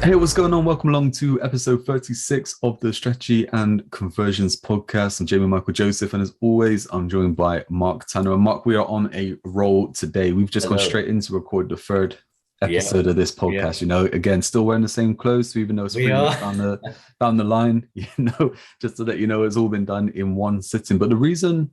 Hey, what's going on? Welcome along to episode 36 of the Strategy and Conversions podcast. I'm Jamie Michael Joseph, and as always, I'm joined by Mark Tanner. And Mark, we are on a roll today. We've just gone straight in to record the third episode of this podcast. You know, again, still wearing the same clothes, so even though it's 3 weeks down the line, just to let you know, it's all been done in one sitting. But the reason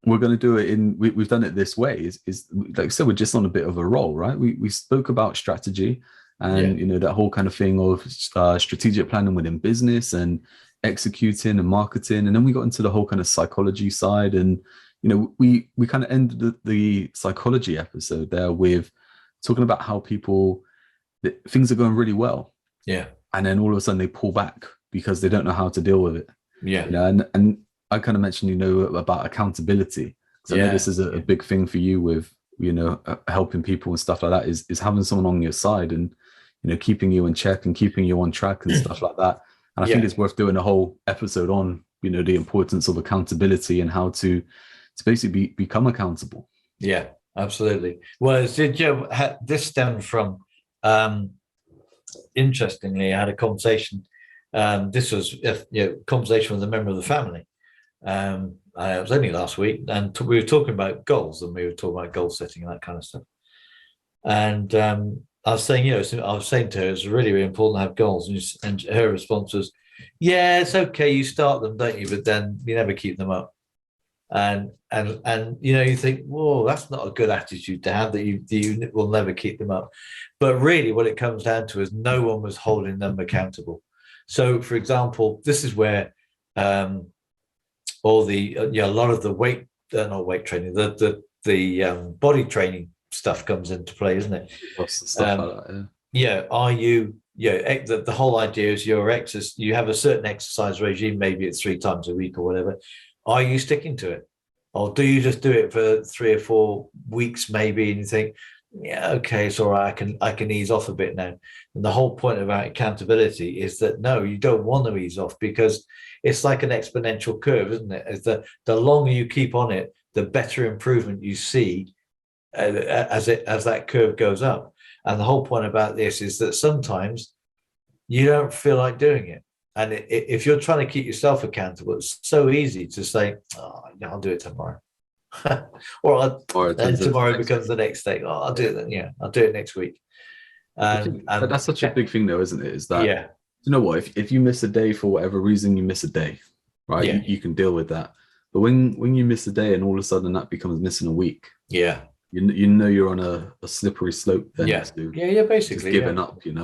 we're going to do it we've done it this way is like I said, we're just on a bit of a roll, right? We spoke about strategy. And, that whole kind of thing of strategic planning within business and executing and marketing. And then we got into the whole kind of psychology side. And, we kind of ended the psychology episode there with talking about how things are going really well. Yeah. And then all of a sudden they pull back because they don't know how to deal with it. Yeah. And I kind of mentioned, about accountability. So I know this is a big thing for you with, helping people and stuff like that is having someone on your side and, keeping you in check and keeping you on track and stuff like that. And I think it's worth doing a whole episode on, the importance of accountability and how to basically become accountable. Yeah, absolutely. Well, this stemmed from, interestingly, I had a conversation. This was a conversation with a member of the family. It was only last week, and we were talking about goals, and we were talking about goal setting and that kind of stuff. And I was saying, I was saying to her, it's really, really important to have goals. And her response was, yeah, it's okay. You start them, don't you? But then you never keep them up. And you think, whoa, that's not a good attitude to have, that you will never keep them up. But really what it comes down to is no one was holding them accountable. So, for example, this is where all the, a lot of the not weight training, the body training stuff comes into play, isn't it? Stuff like that, Are you? The whole idea is you have a certain exercise regime, maybe it's 3 times a week or whatever. Are you sticking to it, or do you just do it for 3 or 4 weeks maybe, and you think, yeah, okay, it's all right, I can ease off a bit now? And the whole point about accountability is that no, you don't want to ease off, because it's like an exponential curve, isn't it? As the longer you keep on it, the better improvement you see as that curve goes up. And the whole point about this is that sometimes you don't feel like doing it, and if you're trying to keep yourself accountable, it's so easy to say, oh, I'll do it tomorrow. or then tomorrow becomes the next day. Oh, I'll do it then. Yeah, I'll do it next week. And that's such a big thing though, isn't it? Is that, you know what, if you miss a day for whatever reason, you miss a day, right? You can deal with that. But when you miss a day and all of a sudden that becomes missing a week, you're on a slippery slope then. Basically giving up, And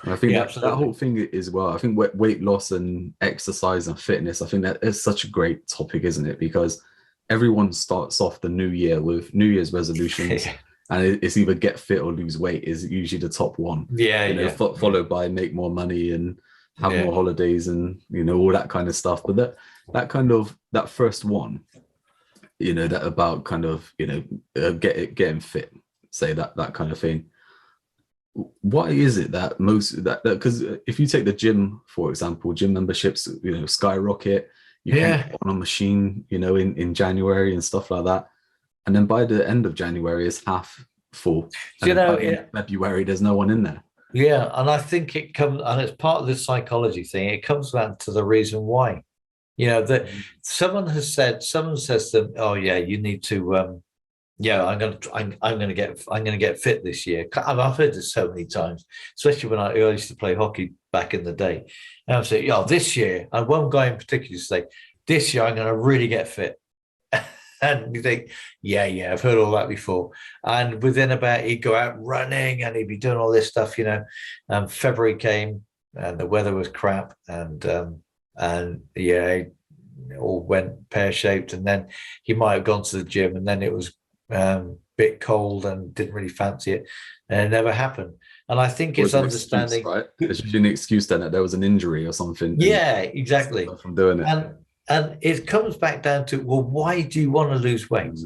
I think that whole thing is, well, I think weight loss and exercise and fitness, I think that is such a great topic, isn't it? Because everyone starts off the new year with New Year's resolutions. And it's either get fit or lose weight is usually the top one. Followed by make more money and have more holidays and all that kind of stuff. But that first one, that about kind of getting fit, say that kind of thing. Why is it that because if you take the gym, for example, gym memberships skyrocket, you can get on a machine in January and stuff like that, and then by the end of January it's half full, and in February there's no one in there. And I think it comes, and it's part of the psychology thing, it comes back to the reason why. That someone says to them, oh yeah, you need to I'm gonna get fit this year. I've heard this so many times, especially when I used to play hockey back in the day. And I'm saying, this year, and one guy in particular say, this year I'm gonna really get fit. And you think, I've heard all that before. And within he'd go out running and he'd be doing all this stuff, February came and the weather was crap, and it all went pear-shaped, and then he might have gone to the gym and then it was a bit cold and didn't really fancy it, and it never happened. And I think it's understanding, excuse, right? It's usually an excuse then that there was an injury or something. Exactly. From doing it. And it comes back down to, well, why do you want to lose weight?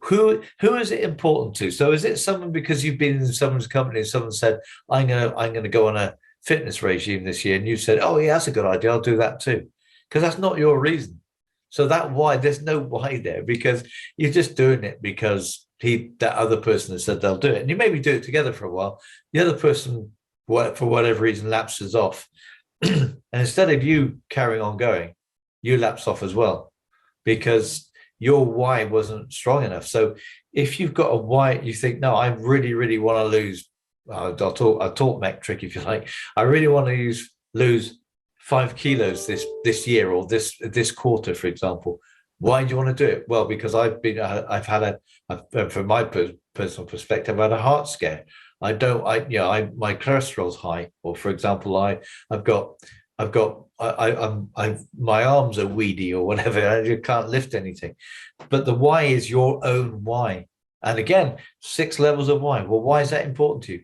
Who is it important to? So is it someone because you've been in someone's company and someone said, I'm gonna go on a fitness regime this year, and you said, oh yeah, that's a good idea, I'll do that too? Because that's not your reason. So that why, there's no why there, because you're just doing it because that other person has said they'll do it. And you maybe do it together for a while. The other person for whatever reason lapses off, and instead of you carrying on going, you lapse off as well because your why wasn't strong enough. So if you've got a why, you think, no, I really, really want to lose. I'll talk metric if you like. I really want to lose 5 kilos this year or this quarter, for example. Why do you want to do it? Well, because from my personal perspective, I've had a heart scare. My cholesterol's high, or for example, my arms are weedy or whatever. I can't lift anything. But the why is your own why. And again, 6 levels of why. Well, why is that important to you?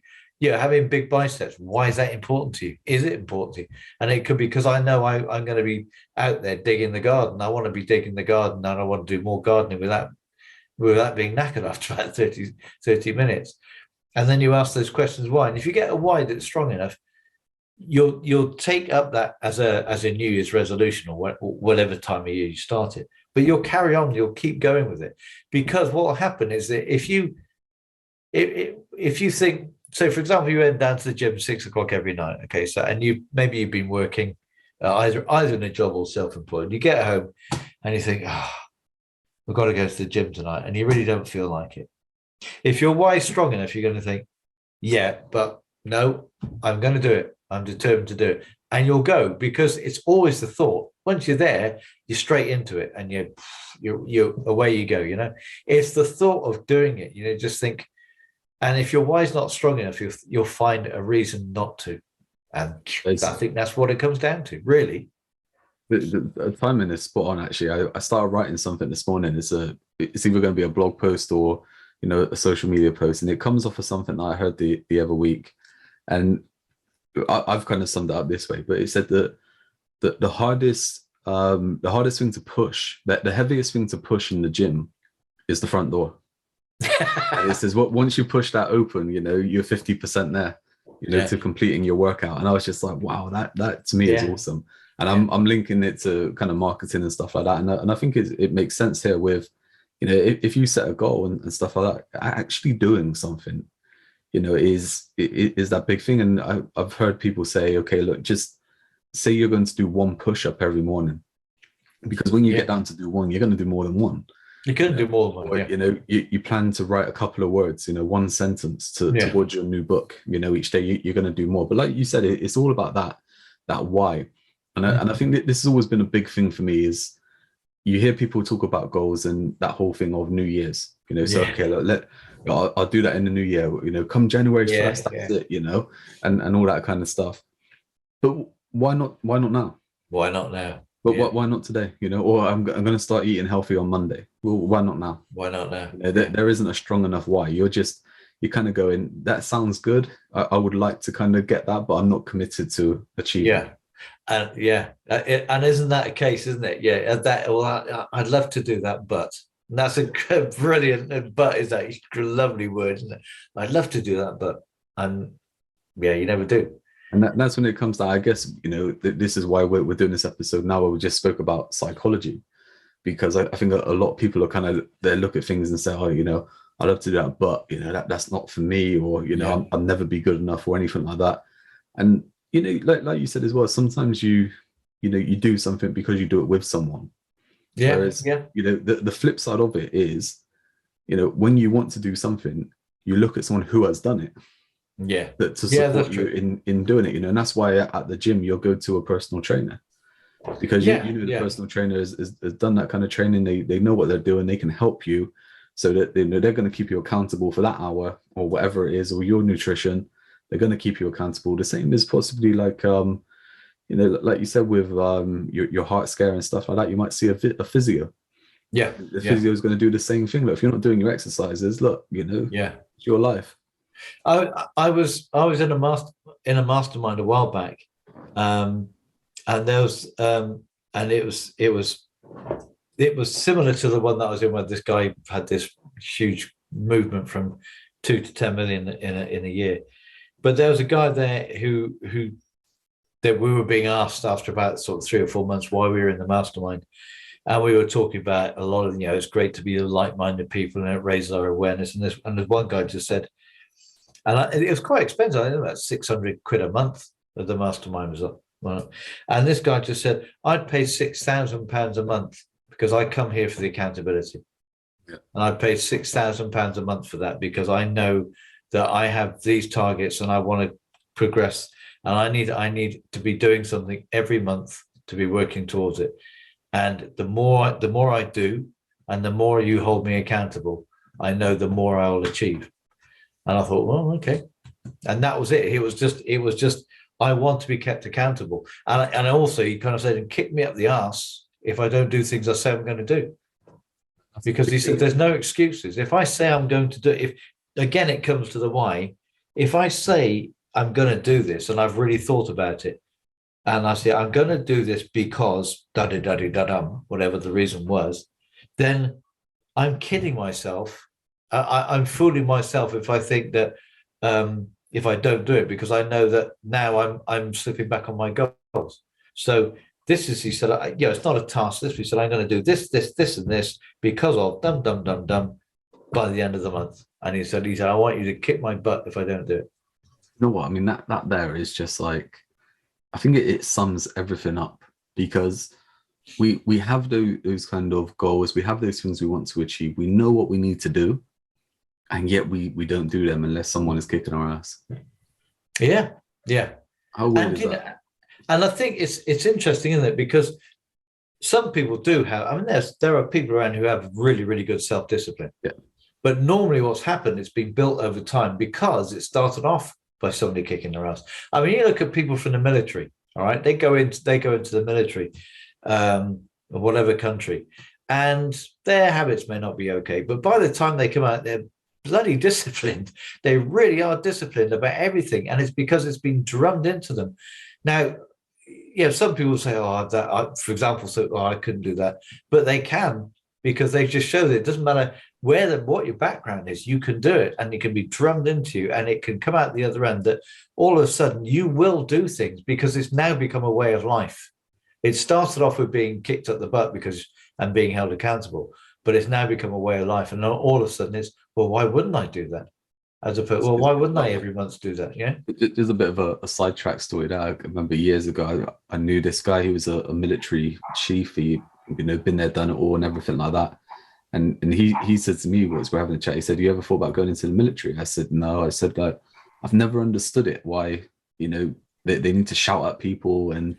Having big biceps, why is that important to you? Is it important to you? And it could be because I know I'm going to be out there digging the garden. I want to be digging the garden and I want to do more gardening without being knackered after about 30 minutes. And then you ask those questions why. And if you get a why that's strong enough, you'll take up that as a New Year's resolution or whatever time of year you start it. But you'll carry on, you'll keep going with it. Because what will happen is that if you think, so for example, you went down to the gym 6 o'clock every night, okay, so and you've been working either in a job or self-employed. You get home and you think, we've got to go to the gym tonight, and you really don't feel like it. If your why is strong enough, you're going to think, yeah, but no, I'm going to do it. I'm determined to do it. And you'll go, because it's always the thought. Once you're there, you're straight into it, and you're away you go, It's the thought of doing it, just think. And if your why is not strong enough, you'll find a reason not to. And I think that's what it comes down to, really. The timing is spot on, actually. I started writing something this morning. It's either going to be a blog post or, a social media post. And it comes off of something that I heard the other week. And I've kind of summed it up this way, but it said that the hardest thing to push, that the heaviest thing to push in the gym is the front door. And it says, once you push that open, you're 50% there, to completing your workout. And I was just like, wow, that to me is awesome. And I'm linking it to kind of marketing and stuff like that. And I think it makes sense here with, if you set a goal and stuff like that, actually doing something, is that big thing. And I've heard people say, okay, look, just say you're going to do 1 push-up every morning, because when you get down to do 1, you're going to do more than 1. You couldn't do more than 1. Or, you plan to write a couple of words, 1 sentence towards your new book. Each day you're going to do more. But like you said, it's all about that why. And I think that this has always been a big thing for me is you hear people talk about goals and that whole thing of New Year's. So okay, look, I'll do that in the new year. Come January 1st, that's it. And all that kind of stuff. But why not now? Why not now? But why not today? Or I'm going to start eating healthy on Monday. Well, why not now? Why not now? There isn't a strong enough why. You're kind of going, that sounds good. I would like to kind of get that, but I'm not committed to achieve it. And and isn't that a case, isn't it? I'd love to do that, but and that's a brilliant. But is that a lovely word, isn't it? I'd love to do that, but you never do. And that's when it comes to, I guess, this is why we're doing this episode now, where we just spoke about psychology, because I think a lot of people are they look at things and say, oh, I'd love to do that, but that's not for me, or I'll never be good enough or anything like that. And like you said as well, sometimes you do something because you do it with someone. Whereas, the flip side of it is, when you want to do something, you look at someone who has done it. To support you in doing it, and that's why at the gym you'll go to a personal trainer, because the personal trainer has done that kind of training. They know what they're doing. They can help you, so that they're going to keep you accountable for that hour or whatever it is, or your nutrition. They're going to keep you accountable. The same as possibly like like you said with your heart scare and stuff like that. You might see a physio. The physio is going to do the same thing. Look, if you're not doing your exercises, it's your life. I was in a mastermind a while back, and there was and it was similar to the one that I was in, where this guy had this huge movement from 2 to 10 million in a year. But there was a guy there who that we were being asked after about sort of 3 or 4 months why we were in the mastermind, and we were talking about a lot of it's great to be like-minded people and it raises our awareness. And there's one guy just said, And it was quite expensive. I think about 600 quid a month that the mastermind was up. And this guy just said, I'd pay £6,000 a month because I come here for the accountability. Yeah. And I'd pay £6,000 a month for that because I know that I have these targets and I want to progress. And I need to be doing something every month to be working towards it. And the more I do, and the more you hold me accountable, I know the more I will achieve. And I thought, well, okay. And that was it. It was just, I want to be kept accountable. And also he kind of said, and kick me up the arse if I don't do things I say I'm going to do. Because he said, there's no excuses. If I say I'm going to do it, if again, it comes to the why, if I say I'm going to do this and I've really thought about it, and I say, I'm going to do this because da-da-da-da-da-dum, whatever the reason was, then I'm kidding myself. I'm fooling myself if I think that if I don't do it, because I know that now I'm slipping back on my goals. So this is, he said, it's not a task. He said, I'm going to do this, and this because of dum by the end of the month. And he said, I want you to kick my butt if I don't do it. You know what? I mean, that there is just like, I think it sums everything up, because we have those kind of goals. We have those things we want to achieve. We know what we need to do, and yet we don't do them unless someone is kicking our ass. Yeah. How weird is that? And I think it's interesting, isn't it? Because some people do have. I mean, there are people around who have really, really good self-discipline. Yeah. But normally, what's happened, it's been built over time because it started off by somebody kicking their ass. I mean, you look at people from the military. All right, they go into the military, of whatever country, and their habits may not be okay, but by the time they come out, they're bloody disciplined. They really are disciplined about everything, and it's because it's been drummed into them. Now, some people say, for example, I couldn't do that, but they can, because they just show that it doesn't matter what your background is, you can do it, and it can be drummed into you, and it can come out the other end that all of a sudden you will do things because it's now become a way of life. It started off with being kicked up the butt and being held accountable, but it's now become a way of life. And all of a sudden it's, well, why wouldn't I do that? As opposed, well, why wouldn't I every month do that? Yeah. There's a bit of a sidetrack story that I remember years ago. I knew this guy. He was a military chief. He, been there, done it all, and everything like that. And he said to me, as we're having a chat, he said, "You ever thought about going into the military?" I said, "No." I said, like, I've never understood it. Why, they need to shout at people and,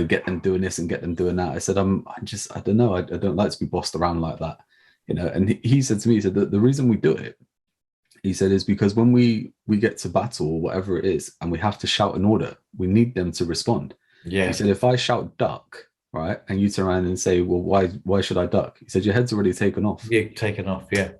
get them doing this and get them doing that. I said, I don't know. I don't like to be bossed around like that, And he said to me, he said that the reason we do it, he said, is because when we get to battle or whatever it is, and we have to shout an order, we need them to respond. Yeah. He said, if I shout duck, right, and you turn around and say, well, why should I duck? He said, your head's already taken off. Yeah, taken off. Yeah.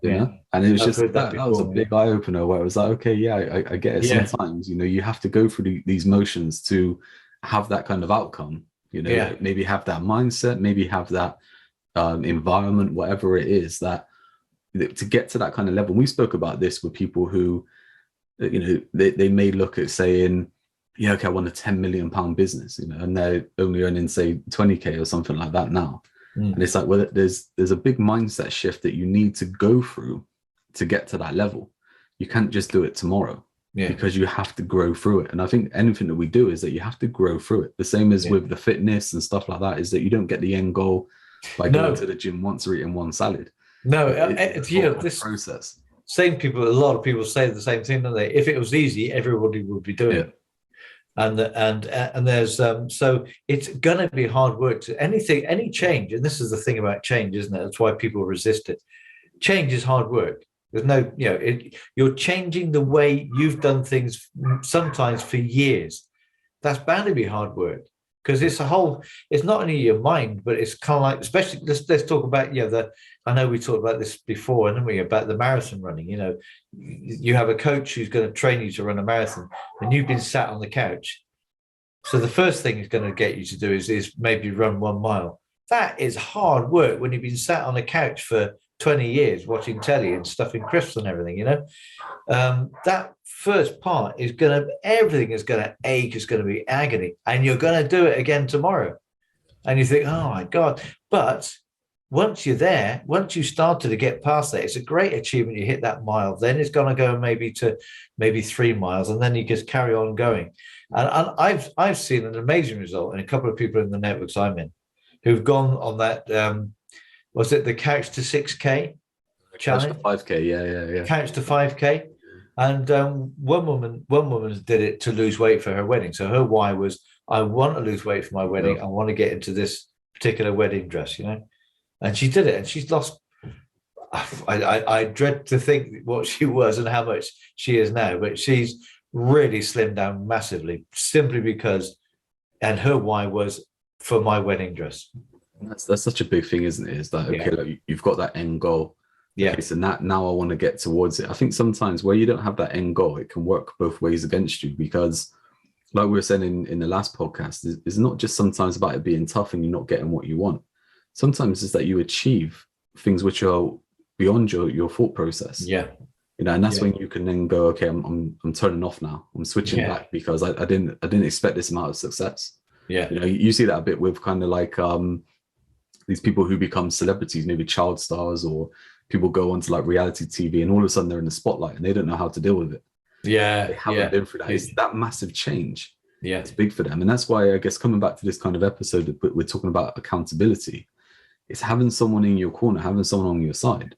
And it was just that was a big eye opener where it was like, okay, yeah, I get it. Yeah. Sometimes, you have to go through these motions to have that kind of outcome, maybe have that mindset, maybe have that environment, whatever it is, that to get to that kind of level. We spoke about this with people who, they may look at saying, yeah, okay, I want a £10 million business, and they're only earning, say, 20K or something like that now. And it's like, well, there's a big mindset shift that you need to go through to get to that level. You can't just do it tomorrow, because you have to grow through it. And I think anything that we do is that you have to grow through it. The same as with the fitness and stuff like that, is that you don't get the end goal by going to the gym once or eating one salad. No, it's this process. A lot of people say the same thing, don't they? If it was easy, everybody would be doing it. And there's so it's gonna be hard work to any change, and this is the thing about change, isn't it? That's why people resist it. Change is hard work. There's no, you're changing the way you've done things sometimes for years. That's bound to be hard work, because it's not only your mind, but it's kind of like, especially let's talk about I know we talked about this before, didn't we, about the marathon running. You have a coach who's going to train you to run a marathon, and you've been sat on the couch. So the first thing he's going to get you to do is maybe run 1 mile. That is hard work when you've been sat on a couch for 20 years watching telly and stuffing crisps and everything. That first part everything is going to ache, it's going to be agony, and you're going to do it again tomorrow. And you think, oh my God. But once you're there, once you started to get past that, it's a great achievement. You hit that mile, then it's going to go maybe 3 miles, and then you just carry on going. And I've seen an amazing result in a couple of people in the networks I'm in who've gone on that. Was it the Couch to 6K challenge? Couch to 5K, yeah. Couch to 5K, and one woman did it to lose weight for her wedding. So her why was, I want to lose weight for my wedding. Yeah. I want to get into this particular wedding dress, and she did it, and she's lost. I dread to think what she was and how much she is now, but she's really slimmed down massively simply because, and her why was for my wedding dress. That's such a big thing, isn't it? Is that okay? Like you've got that end goal. Yeah. Okay, so now I want to get towards it. I think sometimes where you don't have that end goal, it can work both ways against you, because like we were saying in the last podcast, it's not just sometimes about it being tough and you're not getting what you want. Sometimes it's that you achieve things which are beyond your thought process. Yeah. And that's when you can then go, okay, I'm turning off now. I'm switching back because I didn't expect this amount of success. Yeah. You see that a bit with kind of like these people who become celebrities, maybe child stars, or people go onto like reality TV and all of a sudden they're in the spotlight and they don't know how to deal with it. Yeah. They haven't been through that. It's that massive change. Yeah. It's big for them. And that's why I guess coming back to this kind of episode, we're talking about accountability. It's having someone in your corner, having someone on your side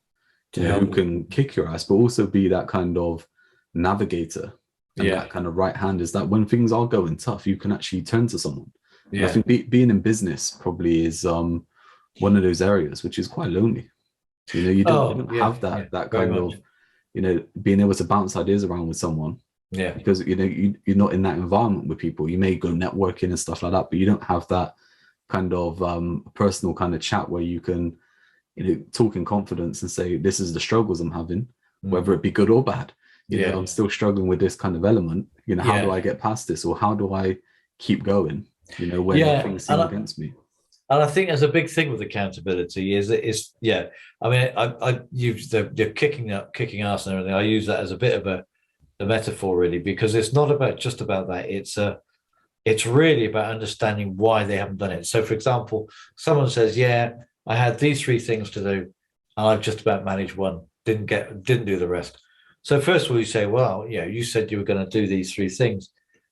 who can kick your ass, but also be that kind of navigator and that kind of right hand, is that when things are going tough, you can actually turn to someone. I think being in business probably is one of those areas which is quite lonely. You don't have that kind of, being able to bounce ideas around with someone. Yeah. Because, you're not in that environment with people. You may go networking and stuff like that, but you don't have that kind of personal kind of chat where you can, talk in confidence and say, this is the struggles I'm having, whether it be good or bad. I'm still struggling with this kind of element. How do I get past this? Or how do I keep going, when things seem against me? And I think there's a big thing with accountability is I mean, I use the kicking ass and everything. I use that as a bit of a metaphor, really, because it's not just about that. It's really about understanding why they haven't done it. So, for example, someone says, I had these 3 things to do, and I've just about managed one, didn't do the rest. So first of all, you say, well, you said you were going to do these 3 things.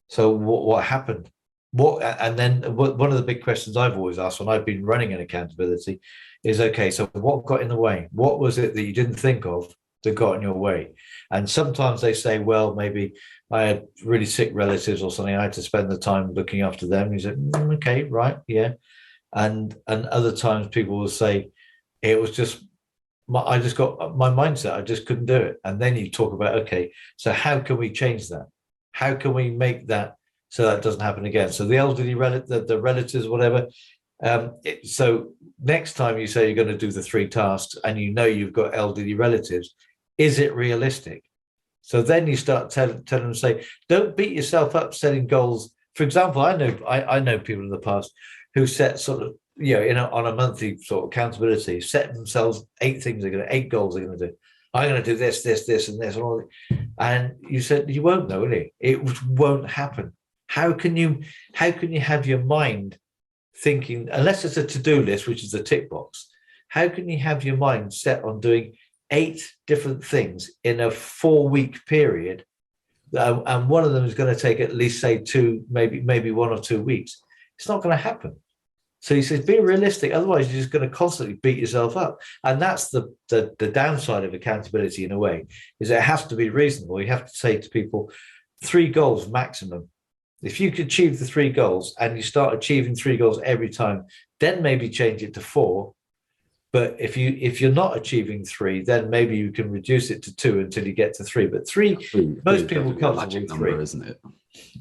So what happened? And then one of the big questions I've always asked when I've been running an accountability is, okay, so what got in the way? What was it that you didn't think of that got in your way? And sometimes they say, well, maybe I had really sick relatives or something. I had to spend the time looking after them. You said, okay, right, yeah. And other times people will say, it was just, I just got my mindset, I just couldn't do it. And then you talk about, okay, so how can we change that? How can we make that so that doesn't happen again? So the elderly the relatives, whatever. So next time you say you're going to do the 3 tasks and you've got elderly relatives, is it realistic? So then you start telling them, say, don't beat yourself up setting goals. For example, I know people in the past who set sort of, on a monthly sort of accountability, set themselves 8 goals they're going to do. I'm going to do this, this, this, and this, and all. And you said you won't know, will you? It won't happen. How can you have your mind thinking, unless it's a to-do list, which is a tick box? How can you have your mind set on doing 8 different things in a 4-week period, and one of them is going to take at least, say, 2, maybe 1 or 2 weeks? It's not going to happen. So he says, be realistic. Otherwise, you're just going to constantly beat yourself up. And that's the downside of accountability in a way, is it has to be reasonable. You have to say to people, 3 goals maximum. If you could achieve the 3 goals and you start achieving 3 goals every time, then maybe change it to 4. But if you're not achieving 3, then maybe you can reduce it to 2 until you get to 3. But 3, most people come to 3, number, isn't it?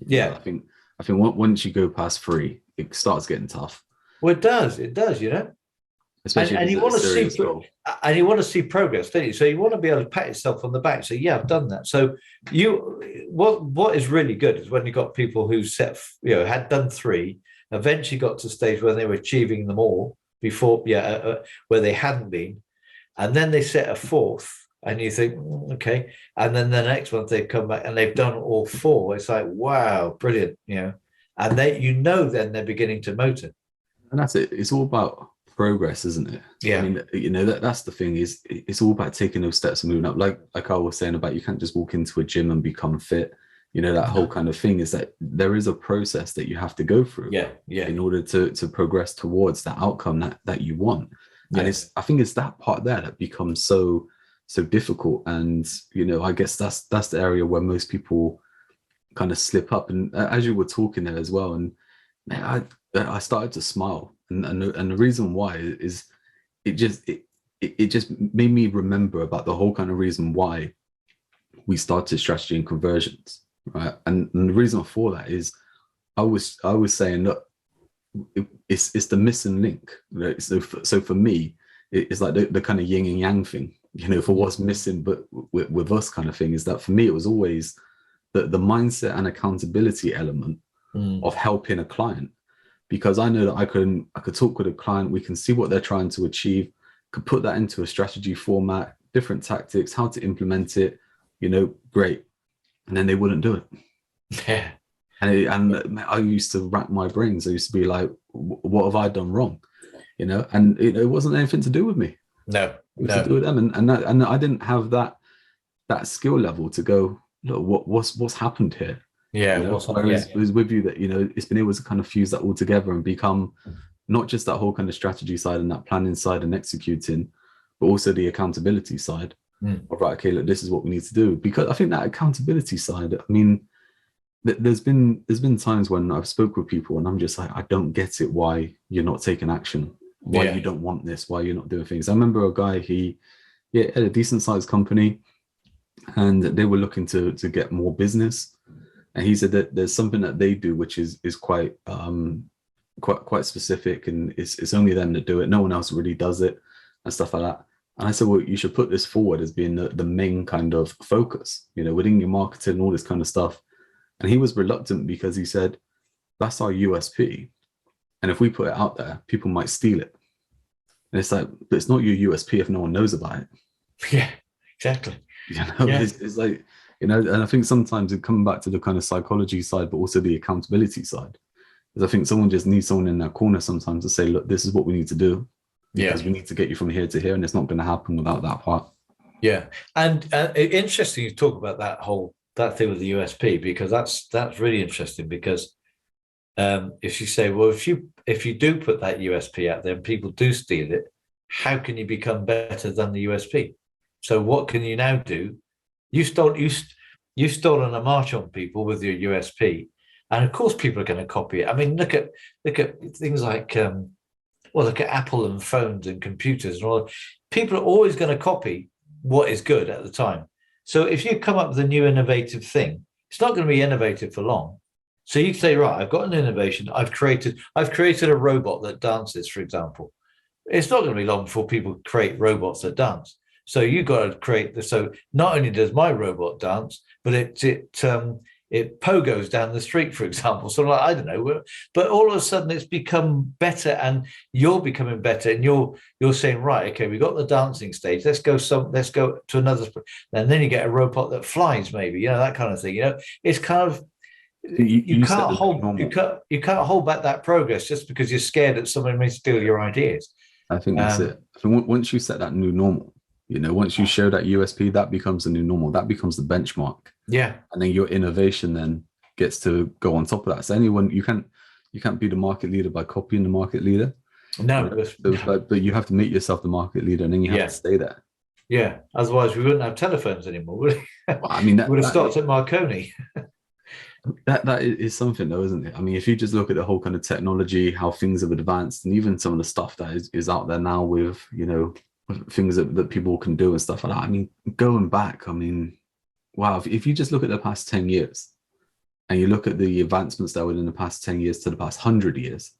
Yeah, I think once you go past 3, it starts getting tough. Well, it does, Especially and you want to see progress, don't you? So you want to be able to pat yourself on the back. So I've done that. So what is really good is when you got people who had done 3, eventually got to a stage where they were achieving them all before, where they hadn't been, and then they set a 4th, and you think, okay, and then the next month they come back and they've done all 4. It's like, wow, brilliant, and then they're beginning to motor. And that's it. It's all about progress, isn't it? Yeah. I mean, that's the thing, is it's all about taking those steps and moving up. Like I was saying about, you can't just walk into a gym and become fit. That whole kind of thing is that there is a process that you have to go through in order to progress towards that outcome that you want. And I think it's that part there that becomes so difficult. And I guess that's the area where most people kind of slip up. And as you were talking there as well, and man, I started to smile, and the reason why is it just made me remember about the whole kind of reason why we started strategy and conversions, right? And the reason for that is I was saying that it's the missing link, right? So for me, it's like the kind of yin and yang thing, for what's missing, but with us kind of thing, is that for me it was always the mindset and accountability element of helping a client. Because I know that I could talk with a client, we can see what they're trying to achieve, could put that into a strategy format, different tactics, how to implement it, great. And then they wouldn't do it. Yeah. And I used to rack my brains. I used to be like, what have I done wrong? And it wasn't anything to do with me. No. It was to do with them. And I didn't have that skill level to go, look, what's happened here? Yeah. Whereas it was with you that, it's been able to kind of fuse that all together and become not just that whole kind of strategy side and that planning side and executing, but also the accountability side. Of, right, okay, look, this is what we need to do. Because I think that accountability side, I mean, there's been times when I've spoke with people and I'm just like, I don't get it, why you're not taking action, why you don't want this, why you're not doing things. I remember a guy, he had a decent sized company and they were looking to get more business. And he said that there's something that they do which is quite specific, and it's only them that do it. No one else really does it and stuff like that. And I said, well, you should put this forward as being the main kind of focus, within your marketing and all this kind of stuff. And he was reluctant because he said, that's our USP. And if we put it out there, people might steal it. And it's like, but it's not your USP if no one knows about it. Yeah, exactly. It's like, and I think sometimes it comes back to the kind of psychology side, but also the accountability side. Because I think someone just needs someone in that corner sometimes to say, look, this is what we need to do. Because we need to get you from here to here, and it's not going to happen without that part. Yeah. And interesting you talk about that thing with the USP, because that's really interesting. Because if you say, well, if you do put that USP out there and people do steal it, how can you become better than the USP? So what can you now do? You've stolen a march on people with your USP, and of course people are going to copy it. I mean, look at things like look at Apple and phones and computers and all. People are always going to copy what is good at the time. So if you come up with a new innovative thing, it's not going to be innovative for long. So you say, right, I've got an innovation. I've created a robot that dances, for example. It's not going to be long before people create robots that dance. So you've got to create this. So not only does my robot dance, but it pogos down the street, for example. So like, I don't know, but all of a sudden it's become better, and you're becoming better, and you're saying, right, okay, we got the dancing stage. Let's go to another, and then you get a robot that flies, maybe, that kind of thing. It's kind of you can't hold back that progress just because you're scared that someone may steal your ideas. I think that's it. I think once you set that new normal, once you show that USP, that becomes the new normal. That becomes the benchmark. Yeah. And then your innovation then gets to go on top of that. So you can't be the market leader by copying the market leader. No. But you have to make yourself the market leader, and then you have to stay there. Yeah. Otherwise we wouldn't have telephones anymore, would we? Well, I mean, we would have stopped at Marconi. That is something though, isn't it? I mean, if you just look at the whole kind of technology, how things have advanced, and even some of the stuff that is out there now with, things that people can do and stuff like that. I mean, going back, I mean, wow, if you just look at the past 10 years and you look at the advancements that were in the past 10 years to the past 100 years.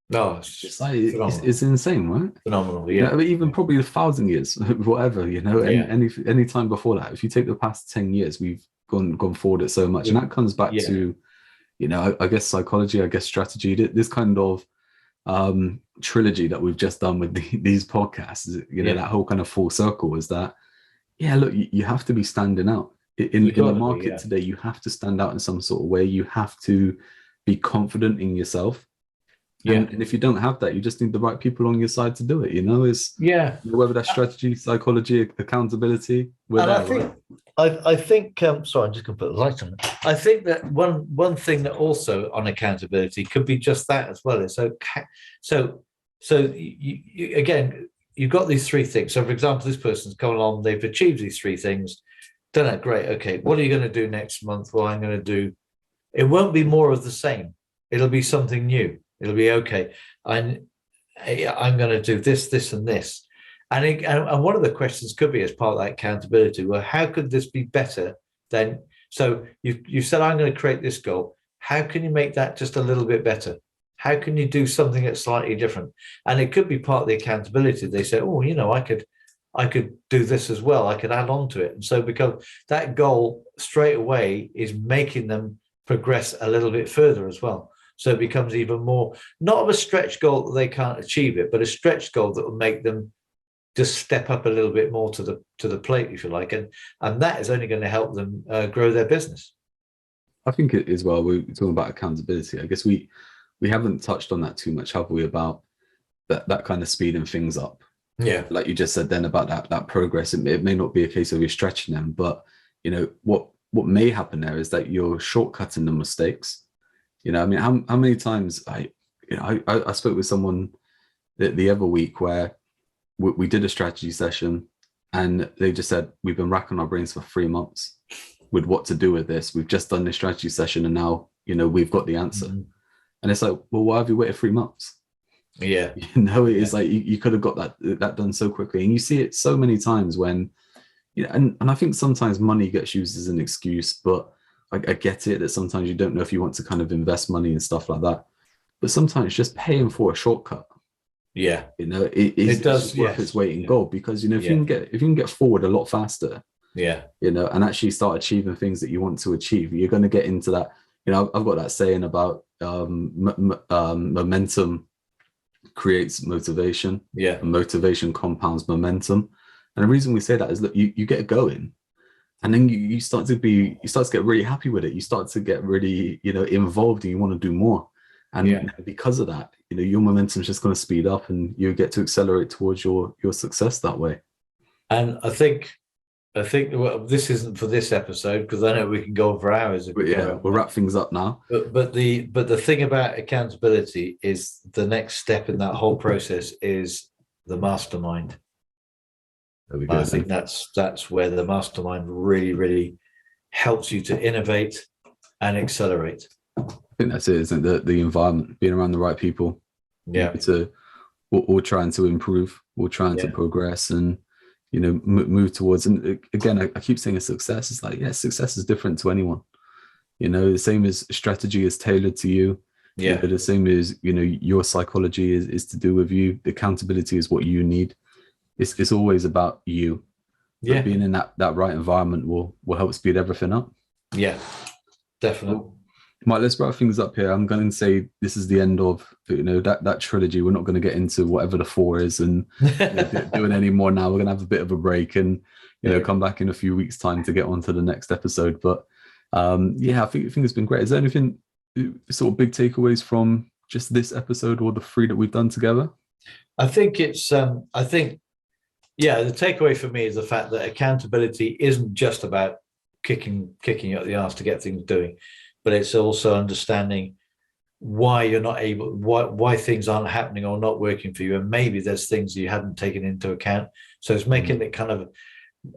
No, it's insane, right? Phenomenal, yeah. Even probably 1,000 years, whatever, any time before that. If you take the past 10 years, we've gone forward it so much. And that comes back to, I guess psychology, I guess strategy, this kind of trilogy that we've just done with these podcasts, that whole kind of full circle is that, look, you have to be standing out in the market today. You have to stand out in some sort of way. You have to be confident in yourself. And if you don't have that, you just need the right people on your side to do it. It's whether that's strategy, psychology, accountability. I think. Sorry, I'm just going to put the light on it. I think that one thing that also on accountability could be just that as well. So again, you've got these three things. So, for example, this person's come along, they've achieved these three things. Done it, great. Okay, what are you going to do next month? Well, I'm going to do. It won't be more of the same. It'll be something new. It'll be okay. I'm going to do this, this, and this. And one of the questions could be, as part of that accountability, well, how could this be better than? So you said, I'm going to create this goal. How can you make that just a little bit better? How can you do something that's slightly different? And it could be part of the accountability. They say, oh, I could do this as well. I could add on to it. And so because that goal straight away is making them progress a little bit further as well. So it becomes even more, not of a stretch goal that they can't achieve it, but a stretch goal that will make them just step up a little bit more to the plate, if you like. And that is only going to help them grow their business. I think it as well, we're talking about accountability. I guess we haven't touched on that too much, have we, about that kind of speeding things up. Yeah. Like you just said then about that progress. It may not be a case of you're stretching them, but what may happen there is that you're shortcutting the mistakes. I mean, how many times I spoke with someone the other week where we did a strategy session and they just said, we've been racking our brains for 3 months with what to do with this. We've just done this strategy session and now, we've got the answer. Mm-hmm. And it's like, well, why have you waited 3 months? Yeah. It's like you could have got that done so quickly. And you see it so many times when, and I think sometimes money gets used as an excuse, but I get it that sometimes you don't know if you want to kind of invest money and stuff like that. But sometimes just paying for a shortcut. Yeah. It does worth its weight in gold, because, if you can get forward a lot faster. Yeah. And actually start achieving things that you want to achieve, you're going to get into that. I've got that saying about momentum creates motivation. Yeah. And motivation compounds momentum. And the reason we say that is that you get going. And then you start to get really happy with it. You start to get really, involved, and you want to do more. And because of that, your momentum is just going to speed up, and you get to accelerate towards your success that way. And I think this isn't for this episode, because I know we can go on for hours. We'll wrap things up now. But the thing about accountability is the next step in that whole process is the mastermind. There we go. I think that's where the mastermind really, really helps you to innovate and accelerate. I think that's it, isn't it? The environment, being around the right people. Yeah. We're trying to improve, we're trying to progress and, move towards. And again, I keep saying a success. It's like, success is different to anyone. The same as strategy is tailored to you. Yeah. The same as, your psychology is to do with you. The accountability is what you need. It's always about you. Yeah. But being in that right environment will help speed everything up. Yeah, definitely. Well, Mike, let's wrap things up here. I'm going to say this is the end of that trilogy. We're not going to get into whatever the 4 is and doing any more now. We're going to have a bit of a break and come back in a few weeks' time to get on to the next episode. But I think it's been great. Is there anything sort of big takeaways from just this episode or the 3 that we've done together? I think it's the takeaway for me is the fact that accountability isn't just about kicking you up the arse to get things doing, but it's also understanding why you're not able, why things aren't happening or not working for you, and maybe there's things you hadn't taken into account. So it's making it kind of,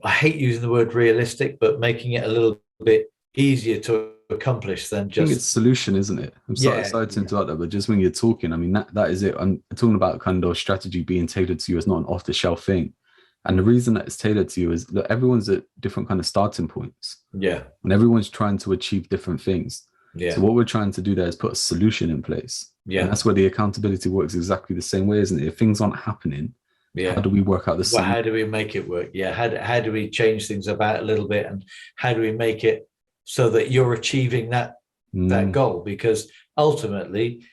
I hate using the word realistic, but making it a little bit easier to accomplish than just. I think it's solution, isn't it? I'm sorry to interrupt that, but just when you're talking, I mean that is it. I'm talking about kind of strategy being tailored to you as not an off-the-shelf thing. And the reason that it's tailored to you is that everyone's at different kind of starting points. Yeah. And everyone's trying to achieve different things. Yeah. So what we're trying to do there is put a solution in place. Yeah. And that's where the accountability works exactly the same way, isn't it? If things aren't happening, how do we work out the solution? Well, how do we make it work? Yeah. How do we change things about a little bit, and how do we make it so that you're achieving that goal? Because ultimately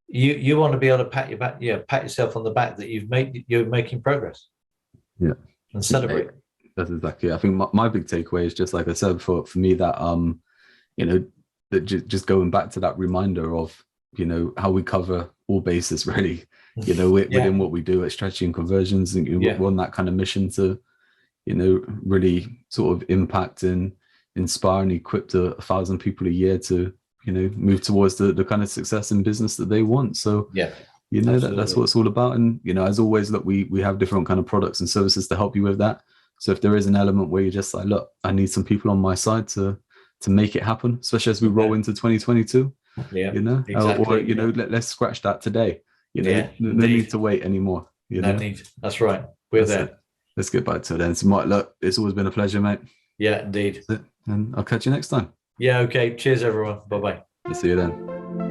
you want to be able to pat yourself on the back that you're making progress. Yeah. And celebrate. That's exactly it. I think my big takeaway is just like I said for me that that just going back to that reminder of how we cover all bases really, within what we do at Strategy and Conversions. And we're on that kind of mission to, really sort of impact and inspire and equip 1,000 people a year to, move towards the kind of success in business that they want. So that's what it's all about. And as always, look, we have different kind of products and services to help you with that. So if there is an element where you're just like, look, I need some people on my side to make it happen, especially as we roll into 2022, exactly. Or let's scratch that today. No need to wait anymore. No need. That's right. We're there. Let's get back to it then. So Mike, look, it's always been a pleasure, mate. Yeah, indeed. And I'll catch you next time. Yeah, okay. Cheers, everyone. Bye-bye. See you then.